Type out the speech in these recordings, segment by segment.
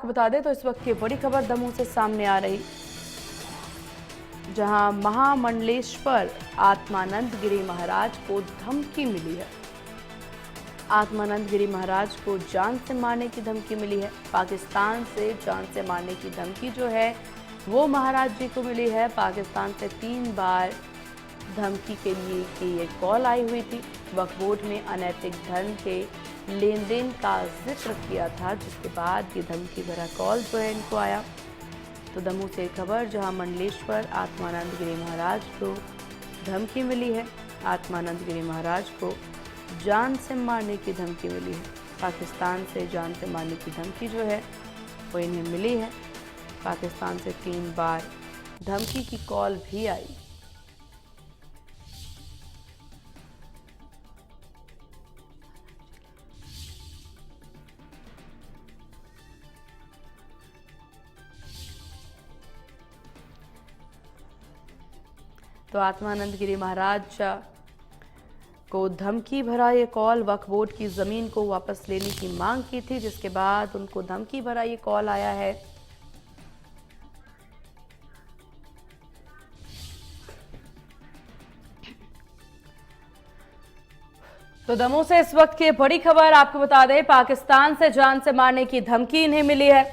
आपको बता दें तो इस वक्त की बड़ी खबर दमोह से सामने आ रही, जहां महामंडलेश्वर आत्मानंद गिरी महाराज को धमकी मिली है। आत्मानंद गिरी महाराज को जान से मारने की धमकी मिली है। पाकिस्तान से जान से मारने की धमकी जो है वो महाराज जी को मिली है। पाकिस्तान से 3 बार धमकी के लिए की ये कॉल आई हुई थी। वक्फ बोर्ड में अनैतिक धन के लेन देन का जिक्र किया था, जिसके बाद ये धमकी भरा कॉल जो है इनको आया। तो दमोह से खबर, जहां मंडलेश्वर आत्मानंद गिरी महाराज को धमकी मिली है। आत्मानंद गिरी महाराज को जान से मारने की धमकी मिली है। पाकिस्तान से जान से मारने की धमकी जो है वो इन्हें मिली है। पाकिस्तान से 3 बार धमकी की कॉल भी आई। तो आत्मानंद गिरी महाराज को धमकी भरा ये कॉल, वक्फ बोर्ड की जमीन को वापस लेने की मांग की थी, जिसके बाद उनको धमकी भरा ये कॉल आया है। तो दमोह से इस वक्त की बड़ी खबर आपको बता दें, पाकिस्तान से जान से मारने की धमकी इन्हें मिली है।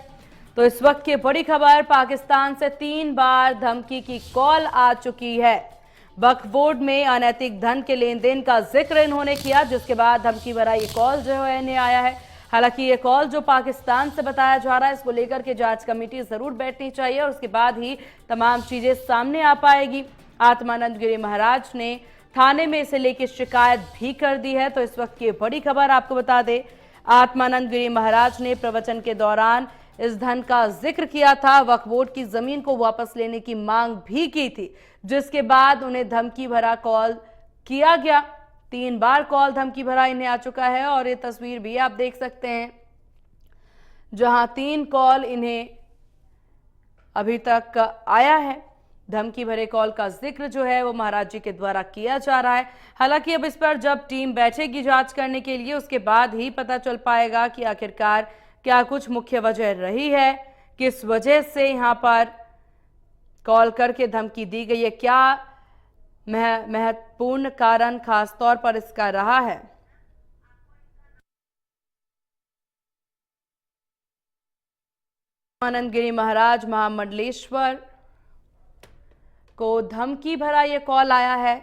तो इस वक्त की बड़ी खबर, पाकिस्तान से 3 बार धमकी की कॉल आ चुकी है। वक्फ बोर्ड में अनैतिक धन के लेन देन का जिक्र इन्होंने किया, जिसके बाद धमकी भरा ये कॉल जो है इन्हें आया है। हालांकि ये कॉल जो पाकिस्तान से बताया जा रहा है, इसको लेकर के जांच कमेटी जरूर बैठनी चाहिए और उसके बाद ही तमाम चीजें सामने आ पाएगी। आत्मानंद गिरी महाराज ने थाने में इसे लेकर शिकायत भी कर दी है। तो इस वक्त की बड़ी खबर आपको बता दें, आत्मानंद गिरी महाराज ने प्रवचन के दौरान इस धन का जिक्र किया था। वक्फ बोर्ड की जमीन को वापस लेने की मांग भी की थी, जिसके बाद उन्हें धमकी भरा कॉल किया गया। 3 बार कॉल धमकी भरा इन्हें आ चुका है और ये तस्वीर भी आप देख सकते हैं, जहां 3 कॉल इन्हें अभी तक आया है। धमकी भरे कॉल का जिक्र जो है वो महाराज जी के द्वारा किया जा रहा है। हालांकि अब इस पर जब टीम बैठेगी जांच करने के लिए, उसके बाद ही पता चल पाएगा कि आखिरकार क्या कुछ मुख्य वजह रही है, किस वजह से यहां पर कॉल करके धमकी दी गई है, क्या महत्वपूर्ण कारण खास तौर पर इसका रहा है। आनंद गिरी महाराज महामंडलेश्वर को धमकी भरा ये कॉल आया है।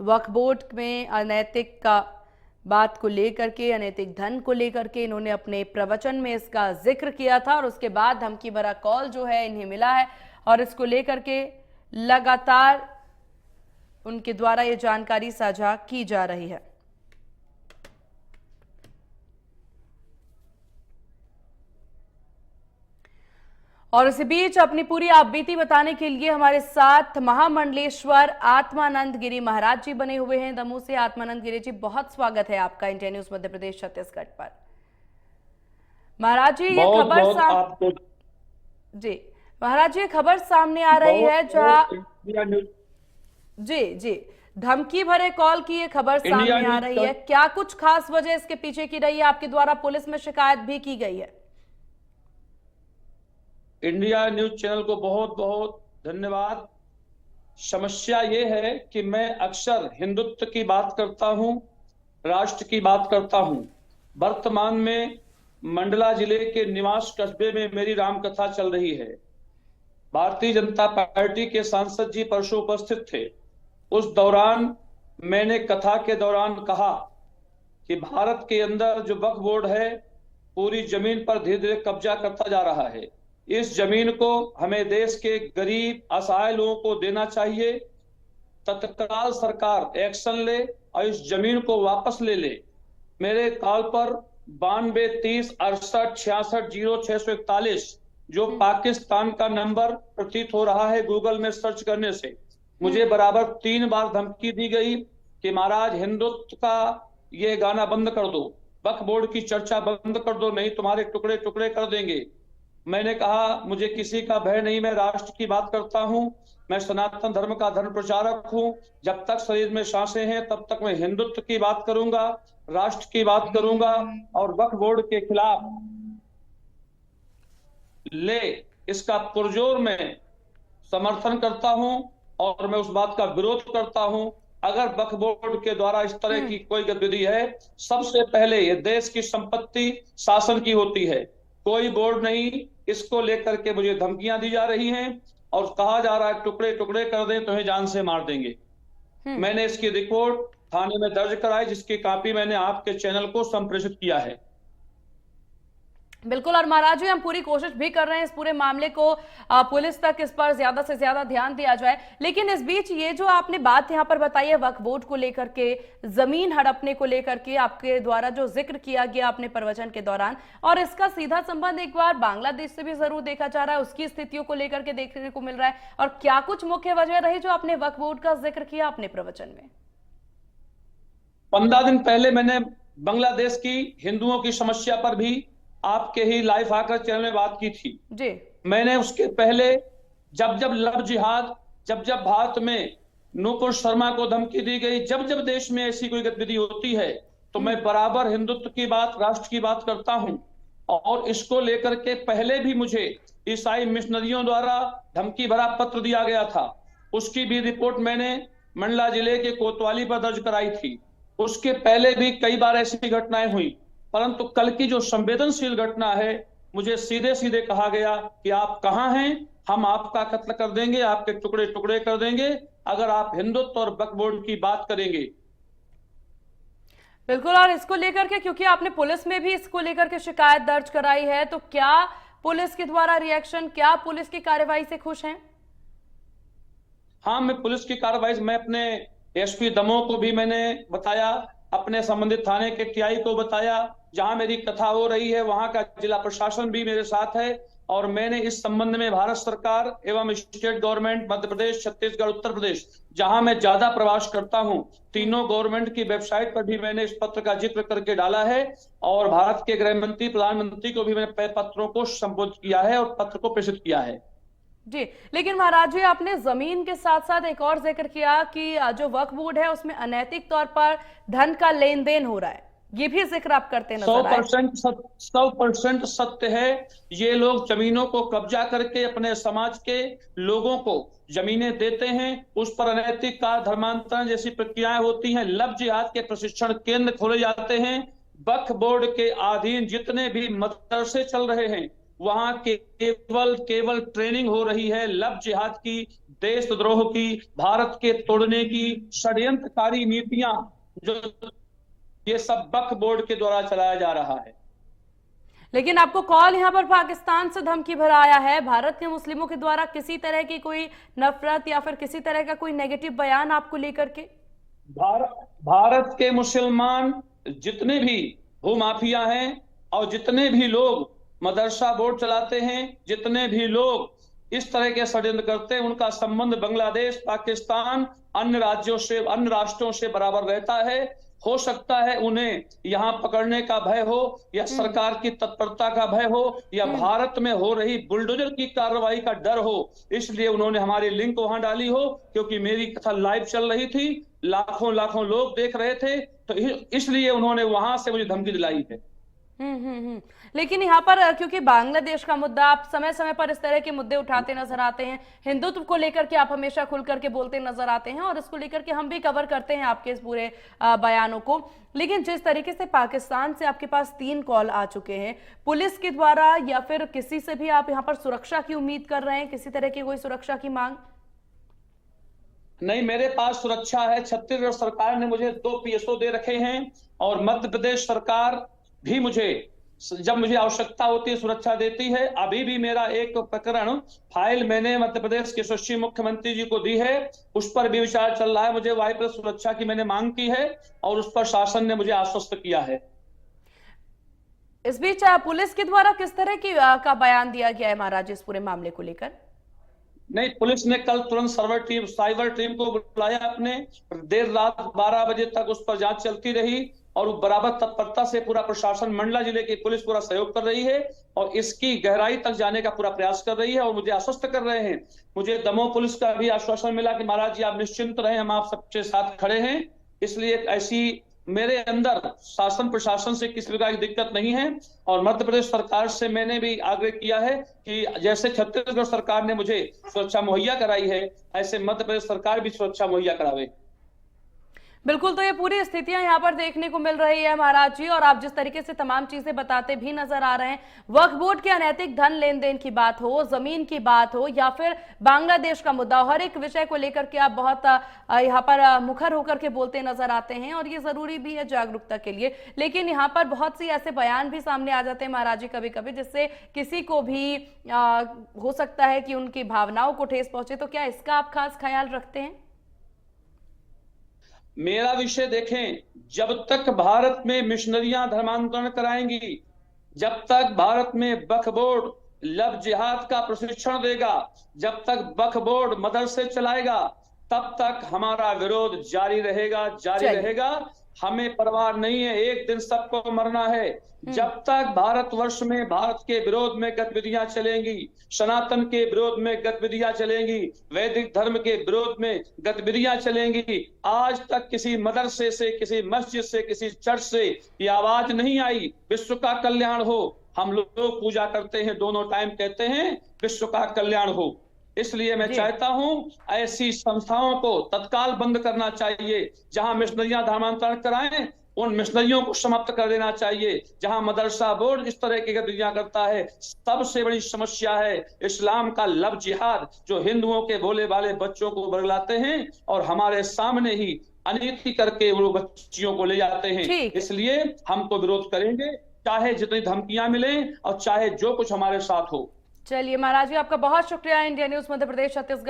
तो वक्फ बोर्ड में अनैतिक का बात को लेकर के, अनैतिक धन को लेकर के इन्होंने अपने प्रवचन में इसका जिक्र किया था और उसके बाद धमकी भरा कॉल जो है इन्हें मिला है और इसको लेकर के लगातार उनके द्वारा ये जानकारी साझा की जा रही है। और इसी बीच अपनी पूरी आपबीती बताने के लिए हमारे साथ महामंडलेश्वर आत्मानंद गिरी महाराज जी बने हुए हैं दमोह से। आत्मानंद गिरी जी, बहुत स्वागत है आपका इंडिया न्यूज मध्य प्रदेश छत्तीसगढ़ पर। महाराज जी, ये खबर जी महाराज जी, ये खबर सामने आ रही है जहां जी धमकी भरे कॉल की ये खबर सामने आ रही है। क्या कुछ खास वजह इसके पीछे की रही है? आपके द्वारा पुलिस में शिकायत भी की गई है। इंडिया न्यूज चैनल को बहुत बहुत धन्यवाद। समस्या ये है कि मैं अक्सर हिंदुत्व की बात करता हूं, राष्ट्र की बात करता हूं। वर्तमान में मंडला जिले के निवास कस्बे में मेरी रामकथा चल रही है। भारतीय जनता पार्टी के सांसद जी परसों उपस्थित थे। उस दौरान मैंने कथा के दौरान कहा कि भारत के अंदर जो वक्फ बोर्ड है पूरी जमीन पर धीरे धीरे कब्जा करता जा रहा है। इस जमीन को हमें देश के गरीब असहाय लोगों को देना चाहिए। तत्काल सरकार एक्शन ले और इस जमीन को वापस ले ले। मेरे कॉल पर 92 30 68 66 0641 जो पाकिस्तान का नंबर प्रतीत हो रहा है गूगल में सर्च करने से, मुझे बराबर 3 बार धमकी दी गई कि महाराज हिंदुत्व का ये गाना बंद कर दो, वक्फ बोर्ड की चर्चा बंद कर दो, नहीं तुम्हारे टुकड़े टुकड़े कर देंगे। मैंने कहा मुझे किसी का भय नहीं, मैं राष्ट्र की बात करता हूं, मैं सनातन धर्म का धर्म प्रचारक हूं। जब तक शरीर में सांसें हैं तब तक मैं हिंदुत्व की बात करूंगा, राष्ट्र की बात करूंगा और वक्फ बोर्ड के खिलाफ ले इसका पुरजोर मैं समर्थन करता हूं और मैं उस बात का विरोध करता हूं। अगर वक्फ बोर्ड के द्वारा इस तरह की कोई गतिविधि है, सबसे पहले ये देश की संपत्ति शासन की होती है, कोई बोर्ड नहीं। इसको लेकर के मुझे धमकियां दी जा रही हैं और कहा जा रहा है टुकड़े टुकड़े कर दें तो जान से मार देंगे। मैंने इसकी रिपोर्ट थाने में दर्ज कराई, जिसकी कॉपी मैंने आपके चैनल को संप्रेषित किया है। बिल्कुल, और महाराज जी हम पूरी कोशिश भी कर रहे हैं इस पूरे मामले को पुलिस तक इस पर ज्यादा से ज्यादा ध्यान दिया जाए। लेकिन इस बीच ये जो आपने बात यहाँ पर बताई है वक्फ बोर्ड को लेकर के, जमीन हड़पने को लेकर के, आपके द्वारा जो जिक्र किया गया अपने प्रवचन के दौरान, और इसका सीधा संबंध एक बार बांग्लादेश से भी जरूर देखा जा रहा है, उसकी स्थितियों को लेकर के देखने को मिल रहा है। और क्या कुछ मुख्य वजह रही जो आपने वक्फ बोर्ड का जिक्र किया अपने प्रवचन में? 15 दिन पहले मैंने बांग्लादेश की हिंदुओं की समस्या पर भी आपके ही लाइव आकर चैनल में बात की थी जी। मैंने उसके पहले जब जब लव जिहाद, जब जब भारत में नूपुर शर्मा को धमकी दी गई, जब जब देश में ऐसी कोई गतिविधि होती है तो मैं बराबर हिंदुत्व की बात, राष्ट्र की बात करता हूं। और इसको लेकर के पहले भी मुझे ईसाई मिशनरियों द्वारा धमकी भरा पत्र दिया गया था, उसकी भी रिपोर्ट मैंने मंडला जिले के कोतवाली पर दर्ज कराई थी। उसके पहले भी कई बार ऐसी घटनाएं हुई, परंतु कल की जो संवेदनशील घटना है, मुझे सीधे सीधे कहा गया कि आप कहां हैं, हम आपका कत्ल कर देंगे, आपके टुकड़े टुकड़े कर देंगे अगर आप हिंदुत्व और वक्फ बोर्ड की बात करेंगे। बिल्कुल, और इसको लेकर के क्योंकि आपने पुलिस में भी इसको लेकर के शिकायत दर्ज कराई है, तो क्या पुलिस के द्वारा रिएक्शन, क्या पुलिस की कार्रवाई से खुश हैं? हाँ, मैं पुलिस की कार्रवाई, मैं अपने एसपी दमोह को भी मैंने बताया, अपने संबंधित थाने के टीआई को बताया, जहां मेरी कथा हो रही है वहां का जिला प्रशासन भी मेरे साथ है। और मैंने इस संबंध में भारत सरकार एवं स्टेट गवर्नमेंट, मध्य प्रदेश, छत्तीसगढ़, उत्तर प्रदेश, जहां मैं ज्यादा प्रवास करता हूं, तीनों गवर्नमेंट की वेबसाइट पर भी मैंने इस पत्र का जिक्र करके डाला है। और भारत के गृह मंत्री, प्रधानमंत्री को भी मैंने पत्रों को संबोधित किया है और पत्र को प्रेषित किया है। जी, लेकिन महाराज जी आपने जमीन के साथ साथ एक और जिक्र किया कि जो वक्फ बोर्ड है उसमें अनैतिक तौर पर धन का लेन देन हो रहा है, ये भी जिक्र आप करते नजर आए। 100% सत्य है। ये लोग जमीनों को कब्जा करके अपने समाज के लोगों को जमीनें देते हैं, उस पर अनैतिक कार धर्मांतरण जैसी प्रक्रियाएं होती हैं, लव जिहाद के प्रशिक्षण केंद्र खोले जाते हैं। वक्फ बोर्ड के अधीन जितने भी मदरसे चल रहे हैं वहां केवल ट्रेनिंग हो रही है लव जिहाद की, देशद्रोह की, भारत के तोड़ने की, षड्यंत्रकारी नीतियां, जो ये सब वक्फ बोर्ड के द्वारा चलाया जा रहा है। लेकिन आपको कॉल यहाँ पर पाकिस्तान से धमकी भरा आया है, भारत के मुस्लिमों के द्वारा किसी तरह की कोई नफरत या फिर किसी तरह का कोई नेगेटिव बयान आपको लेकर के? भारत के मुसलमान जितने भी भूमाफिया हैं और जितने भी लोग मदरसा बोर्ड चलाते हैं, जितने भी लोग इस तरह के षड्यंत्र करते हैं, उनका संबंध बांग्लादेश, पाकिस्तान, अन्य राज्यों से, अन्य राष्ट्रों से बराबर रहता है। हो सकता है उन्हें यहाँ पकड़ने का भय हो, या सरकार की तत्परता का भय हो, या भारत में हो रही बुलडोजर की कार्रवाई का डर हो, इसलिए उन्होंने हमारी लिंक वहां डाली हो। क्योंकि मेरी कथा लाइव चल रही थी, लाखों लाखों लोग देख रहे थे, तो इसलिए उन्होंने वहां से मुझे धमकी दिलाई है। लेकिन यहाँ पर क्योंकि बांग्लादेश का मुद्दा, आप समय समय पर इस तरह के मुद्दे उठाते नजर आते हैं, हिंदुत्व को लेकर के आप हमेशा खुल करके बोलते नजर आते हैं, और इसको लेकर के हम भी कवर करते हैं आपके इस पूरे बयानों को। लेकिन जिस तरीके से पाकिस्तान से आपके पास 3 कॉल आ चुके हैं पुलिस के द्वारा, या फिर किसी से भी आप यहाँ पर सुरक्षा की उम्मीद कर रहे हैं, किसी तरह की कोई सुरक्षा की मांग? नहीं, मेरे पास सुरक्षा है। छत्तीसगढ़ सरकार ने मुझे 2 पीएसओ दे रखे हैं और मध्य प्रदेश सरकार भी मुझे जब मुझे आवश्यकता होती है सुरक्षा देती है। अभी भी मेरा एक प्रकरण फाइल मैंने मध्य प्रदेश के यशस्वी मुख्यमंत्री जी को दी है, उस पर भी विचार चल रहा है। मुझे वायुपथ सुरक्षा की मैंने मांग की है और उस पर शासन ने मुझे आश्वस्त किया है। इस बीच पुलिस के द्वारा किस तरह की का बयान दिया गया है महाराज इस पूरे मामले को लेकर? नहीं, पुलिस ने कल तुरंत साइबर टीम को बुलाया अपने, देर रात 12 बजे तक उस पर जांच चलती रही और बराबर तत्परता से पूरा प्रशासन, मंडला जिले की पुलिस पूरा सहयोग कर रही है और इसकी गहराई तक जाने का पूरा प्रयास कर रही है और मुझे आश्वस्त कर रहे हैं। मुझे दमोह पुलिस का भी आश्वासन मिला कि महाराज जी आप निश्चिंत रहें, हम आप सबके साथ खड़े हैं। इसलिए ऐसी मेरे अंदर शासन प्रशासन से किसी प्रकार की दिक्कत नहीं है। और मध्य प्रदेश सरकार से मैंने भी आग्रह किया है कि जैसे छत्तीसगढ़ सरकार ने मुझे सुरक्षा मुहैया कराई है, ऐसे मध्य प्रदेश सरकार भी सुरक्षा मुहैया करावे। बिल्कुल, तो ये पूरी स्थितियां यहाँ पर देखने को मिल रही है महाराज जी, और आप जिस तरीके से तमाम चीजें बताते भी नजर आ रहे हैं, वक्फ बोर्ड के अनैतिक धन लेन देन की बात हो, जमीन की बात हो, या फिर बांग्लादेश का मुद्दा, हर एक विषय को लेकर के आप बहुत यहाँ पर मुखर होकर के बोलते नजर आते हैं, और ये जरूरी भी है जागरूकता के लिए। लेकिन यहाँ पर बहुत सी ऐसे बयान भी सामने आ जाते हैं महाराज जी कभी कभी, जिससे किसी को भी हो सकता है कि उनकी भावनाओं को ठेस पहुंचे। तो क्या इसका आप खास ख्याल रखते हैं? मेरा विषय देखें, जब तक भारत में मिशनरियां धर्मांतरण कराएंगी, जब तक भारत में वक्फ बोर्ड लव जिहाद का प्रशिक्षण देगा, जब तक वक्फ बोर्ड मदरसे चलाएगा, तब तक हमारा विरोध जारी रहेगा। हमें परवाह नहीं है, एक दिन सबको मरना है। जब तक भारतवर्ष में भारत के विरोध में गतिविधियां चलेंगी, सनातन के विरोध में गतिविधियां चलेंगी, वैदिक धर्म के विरोध में गतिविधियां चलेंगी, आज तक किसी मदरसे से, किसी मस्जिद से, किसी चर्च से ये आवाज नहीं आई विश्व का कल्याण हो। हम लोग पूजा करते हैं, दोनों टाइम कहते हैं विश्व का कल्याण हो। इसलिए मैं चाहता हूं ऐसी संस्थाओं को तत्काल बंद करना चाहिए। जहां मिशनरियां धर्मांतरण कराएं, उन मिशनरियों को समाप्त कर देना चाहिए। जहां मदरसा बोर्ड इस तरह की गतिविधियां करता है, सबसे बड़ी समस्या है इस्लाम का लव जिहाद, जो हिंदुओं के भोले भाले बच्चों को बरगलाते हैं और हमारे सामने ही अनीति करके वो बच्चियों को ले जाते हैं। इसलिए हम तो विरोध करेंगे, चाहे जितनी धमकियां मिले और चाहे जो कुछ हमारे साथ हो। चलिए महाराज जी, आपका बहुत शुक्रिया। India news Madhya Pradesh Chhattisgarh